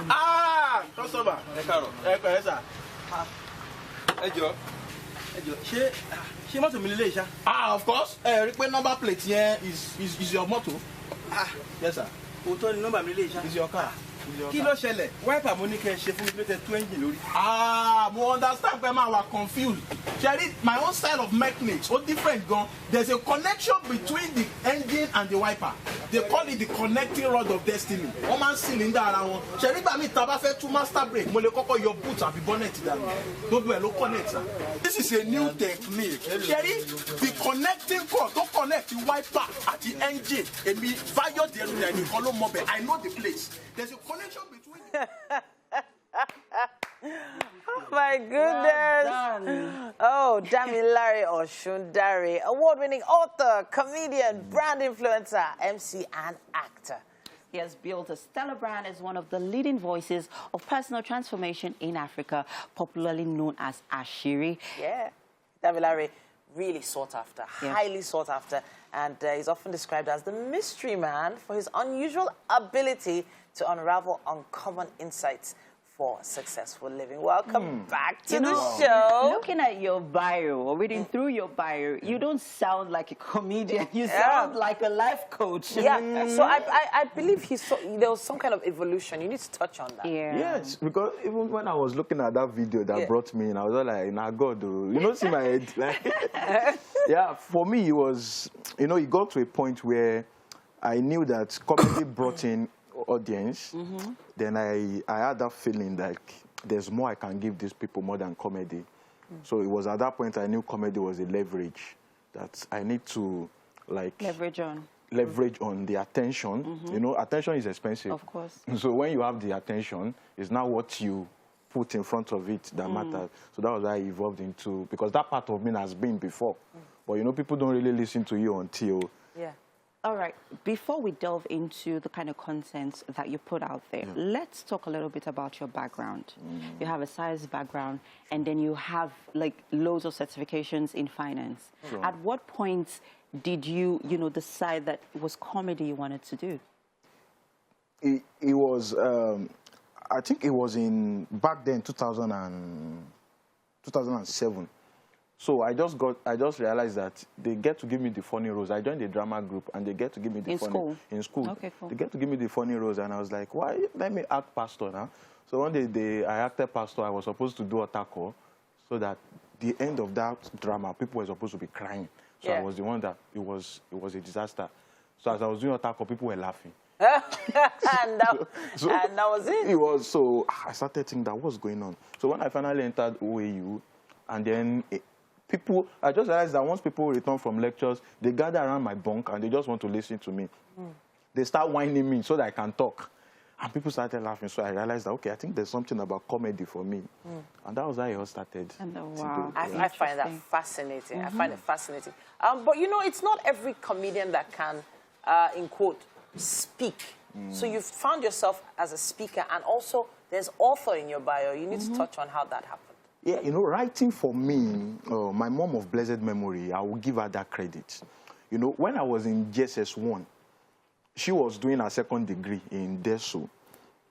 Ah, customer. She must be Ah, of course. Number plate here is your motto. Ah, yes, sir. Number is your car. Kilo ṣẹlẹ̀, wiper mo ní kẹ́ ṣe fún mi pé 20 lórí. Ah, mo understand pé ma wà confused. Sherry, my own style of mechanics so different gan. There's a connection between the engine and the wiper. They call it the connecting rod of destiny. One man cylinder ara wọn. Sherry, bá mi tá bá fẹ́ tú master brake, mo lè kọ́kọ́ yọ boot àbí bonnet dànù. Gbogbo ẹ̀ ló connect sa. This is a new technique. Sherry, the connecting cord to connect the wiper at the engine. Èmi Vayo the nìkan ló mọ̀ bẹ́ẹ̀. I know the place. There's a connection between. Oh my goodness. Well Oh, Damilare Oshundare, award-winning author, comedian, brand influencer, MC, and actor. He has built a stellar brand as one of the leading voices of personal transformation in Africa, popularly known as Asiri. Yeah, Damilare, really sought after, highly sought after, and he's often described as the mystery man for his unusual ability to unravel uncommon insights for successful living. Welcome back to the show. Looking at your bio or reading through your bio, you don't sound like a comedian. You sound like a life coach. Yeah, so I believe there was some kind of evolution. You need to touch on that. Yeah. Yes, because even when I was looking at that video that brought me in, I was all like, nah, God, you know, see my head. Like, yeah, for me, it was, you know, it got to a point where I knew that comedy brought in audience. Then I had that feeling like there's more I can give these people more than comedy. So it was at that point I knew comedy was a leverage that I need to like Leverage on the attention. You know, attention is expensive. Of course. So when you have the attention, it's now what you put in front of it that matters. So that was how I evolved into, because that part of me has been before. But you know, people don't really listen to you until. Yeah. All right, before we delve into the kind of content that you put out there, let's talk a little bit about your background. You have a science background, and then you have like loads of certifications in finance. Sure. At what point did you, decide that it was comedy you wanted to do? It was, I think it was back then, 2007. So I just realized that they get to give me the funny roles. I joined the drama group, and they get to give me the funny in school. Okay, cool. They get to give me the funny roles, and I was like, why? Let me act pastor now. So one day I acted pastor. I was supposed to do a taco, so that the end of that drama, people were supposed to be crying. So I was the one that it was a disaster. So as I was doing a taco, people were laughing. and that was it. It was so I started thinking that what's going on. So when I finally entered OAU, and then I just realized that once people return from lectures, they gather around my bunk and they just want to listen to me. They start whining me so that I can talk. And people started laughing. So I realized that, okay, I think there's something about comedy for me. And that was how it all started. And wow. I find that fascinating. I find it fascinating. But, you know, it's not every comedian that can, in quote, speak. So you've found yourself as a speaker, and also there's author in your bio. You need to touch on how that happened. Yeah, you know, writing for me, my mom of blessed memory, I will give her that credit. You know, when I was in GSS1, she was doing her second degree in DESO.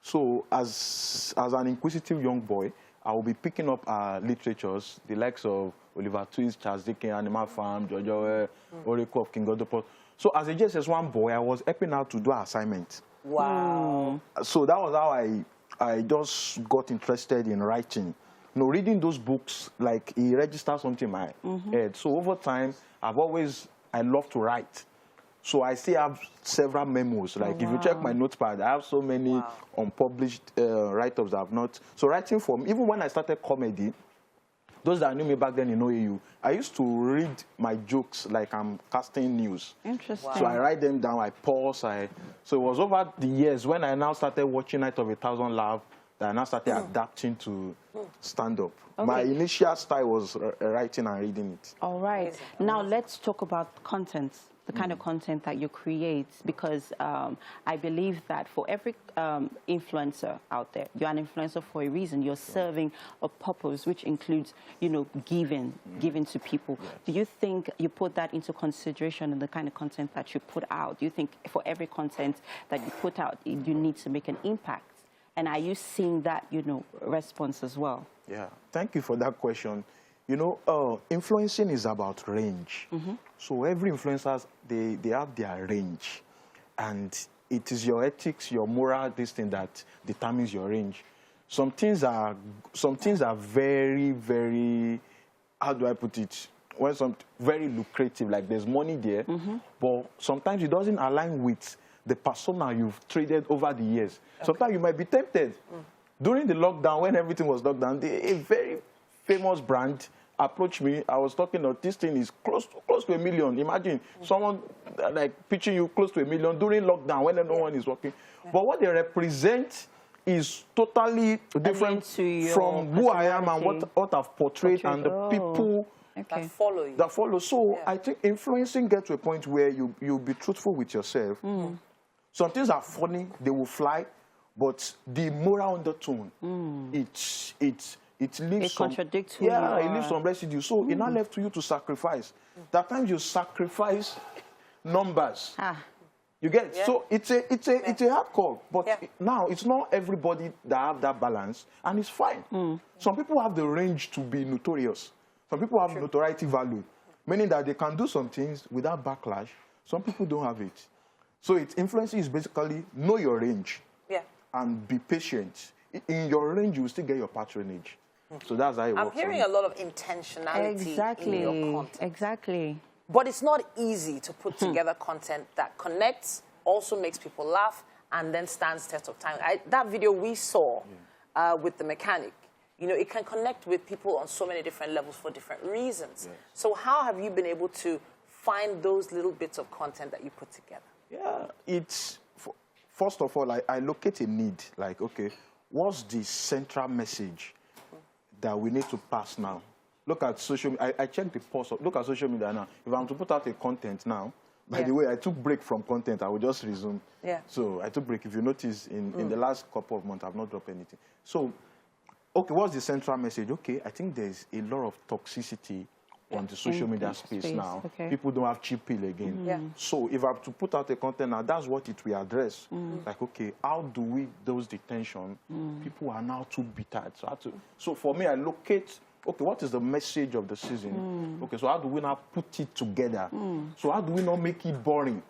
So as an inquisitive young boy, I will be picking up literatures, the likes of Oliver Twist, Charles Dickens, Animal Farm, George Orwell, Oracle of King Godopot. So as a GSS1 boy, I was helping her to do her assignment. Wow. So that was how I just got interested in writing. You know, reading those books, like, it registered something in my head. So over time, I love to write. So I still have several memos. Like, if you check my notepad, I have so many unpublished write-ups that I've not. So writing for me, even when I started comedy, those that knew me back then in OAU, I used to read my jokes like I'm casting news. Interesting. So I write them down, I pause. So it was over the years when I now started watching Night of 1,000 Laughs that I now started adapting to stand-up. Okay. My initial style was writing and reading it. All right. Now let's talk about content. the kind of content that you create, because I believe that for every influencer out there, you're an influencer for a reason. You're serving a purpose, which includes, you know, giving to people. Yes. Do you think you put that into consideration in the kind of content that you put out? Do you think for every content that you put out, you need to make an impact? And are you seeing that, you know, response as well? Yeah, thank you for that question. You know, influencing is about range. So every influencer, they have their range. And it is your ethics, your moral, this thing that determines your range. Some things are very, very, how do I put it? Well, very lucrative, like there's money there. But sometimes it doesn't align with the persona you've traded over the years. Okay. Sometimes you might be tempted. During the lockdown, when everything was locked down, a very famous brand approached me. I was talking about this thing is close to $1 million. Imagine someone like pitching you close to $1 million during lockdown when no one is working. But what they represent is totally different from who I am and what I've portrayed and the people that follow you. That follow. So I think influencing gets to a point where you'll be truthful with yourself. Some things are funny, they will fly, but the moral undertone, it leaves contradicts who you are. It leaves some residue. So it's not left to you to sacrifice. At times you sacrifice numbers. You get it? So it's a hard call. But now it's not everybody that have that balance, and it's fine. Some people have the range to be notorious. Some people have notoriety value, meaning that they can do some things without backlash. Some people don't have it. So influencing is basically know your range and be patient. In your range, you will still get your patronage. So that's how it works. I'm hearing a lot of intentionality in your content. Exactly. But it's not easy to put together content that connects, also makes people laugh, and then stands test of time. That video we saw with the mechanic, you know, it can connect with people on so many different levels for different reasons. Yes. So how have you been able to find those little bits of content that you put together? Yeah, it's, first of all, I locate a need. Like, okay, what's the central message that we need to pass now? Look at social media. I check the post. Look at social media now. If I'm to put out a content now, by the way, I took break from content. I will just resume. So I took break. If you notice, in the last couple of months, I've not dropped anything. So, okay, what's the central message? Okay, I think there's a lot of toxicity on the social media space now. People don't have cheap pill again. So if I have to put out a content now, that's what it will address. Like, okay, how do we dose the tension? People are now too bitter. So for me, I locate, okay, what is the message of the season? Okay, so how do we now put it together? So how do we not make it boring?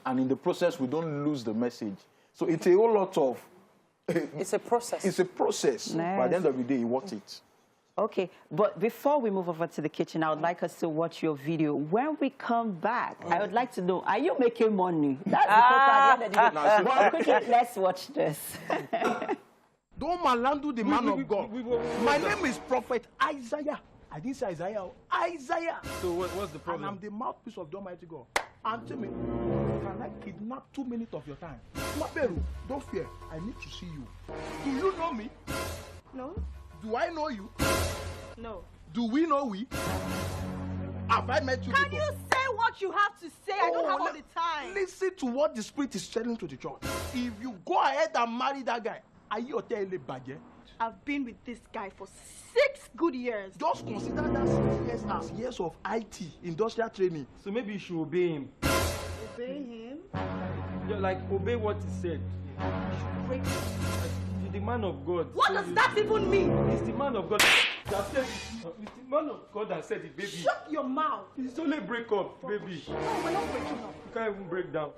And in the process, we don't lose the message. So it's a whole lot of... it's a process. It's a process. Nice. By the end of the day, you watch it. Okay, but before we move over to the kitchen, I would like us to watch your video. When we come back, I would like to know, are you making money? That's the question. Well, quickly, let's watch this. Don't malandu the man of God. My name is Prophet Isaiah. I didn't say Isaiah. Isaiah. So what's the problem? And I'm the mouthpiece of the Almighty God. And tell me, can I kidnap 2 minutes of your time? Maberu, don't fear. I need to see you. Do you know me? No. Do I know you? No. Do we know we? Have I met you Can before? you say what you have to say? I don't have all the time. Listen to what the Spirit is telling to the church. If you go ahead and marry that guy, are you telling budget? I've been with this guy for 6 good years. Just consider that 6 years as years of IT, industrial training. So maybe you should obey him. Obey him? Yeah, like obey what he said. You should break him. He's the man of God. What does that even mean? He's the man of God that said it. It's the man of God that said it, baby. Shut your mouth. It's only break up, baby. No, we're not breaking up. You can't even break down.